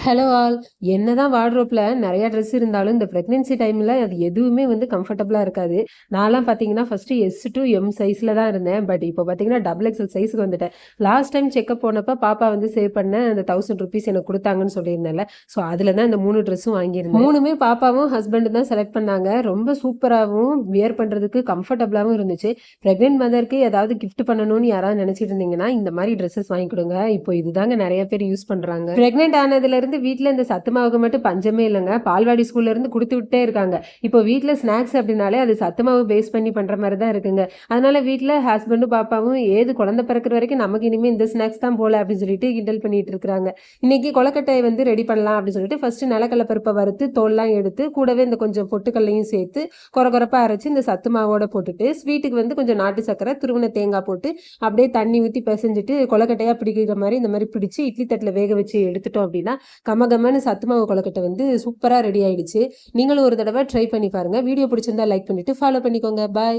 Hello all. என்னதான் வார்ட்ரோப்ல நெறைய dress இருந்தாலும், இந்த பிரெக்னன்சி டைம்ல அது எதுவுமே வந்து கம்ஃபர்டபுளா இருக்காது. நான்லாம் பார்த்தீங்கன்னா, ஃபர்ஸ்ட்டு எஸ் டூ எம் சைஸ்ல தான் இருந்தேன். பட் இப்போ பார்த்தீங்கன்னா, டபுள் எக்ஸல் சைஸ்க்கு வந்துட்டேன். லாஸ்ட் டைம் செக்கப் போனப்ப பாப்பா வந்து சேவ் பண்ண அந்த ₹1000 எனக்கு குடுத்தாங்கன்னு சொல்லியிருந்தேன்ல. ஸோ, அதில தான் இந்த 3 ட்ரெஸ்ஸும் வாங்கியிருந்தேன். 3மே பாப்பாவும், ஹஸ்பண்டும் தான் செலக்ட் பண்ணாங்க. ரொம்ப சூப்பராவும், வியர் பண்றதுக்கு கம்ஃபர்டபுளாவும் இருந்துச்சு. பிரெக்னன்ட் மதருக்கு ஏதாவது கிஃப்ட் பண்ணணும்னு யாராவது நினைச்சிட்டு இருந்தீங்கன்னா, இந்த மாரி ட்ரெஸ்ஸஸ் வாங்கி குடுங்க. இப்போ இதுதாங்க நெறைய பேர் யூஸ் பண்றாங்க. பிரெக்னன்ட் ஆனதுலருந்து வீட்ல இந்த சத்து மாவுக்கு மட்டும் பஞ்சமே இல்லங்க. பால்வாடி ஸ்கூல்ல இருந்து குடுத்து விட்டே இருக்காங்க. இப்போ வீட்ல ஸ்நாக்ஸ் அப்படின்னாலே அது சத்து மாவு பேஸ் பண்ணி பண்ற மாரி தான் இருக்குங்க. அதனால வீட்ல ஹஸ்பண்டும், பாப்பாவும் ஏது குழந்தை பிறக்கிற வரைக்கும் நமக்கு இனிமே இந்த ஸ்நாக்ஸ் தான் போல அப்படின்னு சொல்லிட்டு கிண்டல் பண்ணிட்டு இருக்காங்க. இன்னைக்கு கொழுக்கட்டை வந்து ரெடி பண்ணலாம் அப்படின்னு சொல்லிட்டு ஃபர்ஸ்ட் நிலக்கடலை பருப்பை வறுத்து தோல்லாம் எடுத்து கூடவே இந்த கொஞ்சம் பொட்டுக்கல்லையும் சேர்த்து கொரகொரப்பா அரைச்சு இந்த சத்து மாவோட போட்டுட்டு ஸ்வீட்டுக்கு வந்து கொஞ்சம் நாட்டு சர்க்கரை துருவின தேங்காய் போட்டு அப்படியே தண்ணி ஊற்றி பிசைஞ்சிட்டு கொழுக்கட்டையா பிடிக்கிற மாதிரி இந்த மாதிரி பிடிச்சு இட்லி தட்டில் வேக வச்சு எடுத்துட்டோம் அப்படின்னா கமகமன்னு சத்து மாவு கொழுக்கட்டை வந்து சூப்பரா ரெடி ஆயிடுச்சு. நீங்களும் ஒரு தடவை ட்ரை பண்ணி பாருங்க. வீடியோ பிடிச்சிருந்தா லைக் பண்ணிட்டு ஃபாலோ பண்ணிக்கோங்க. பாய்.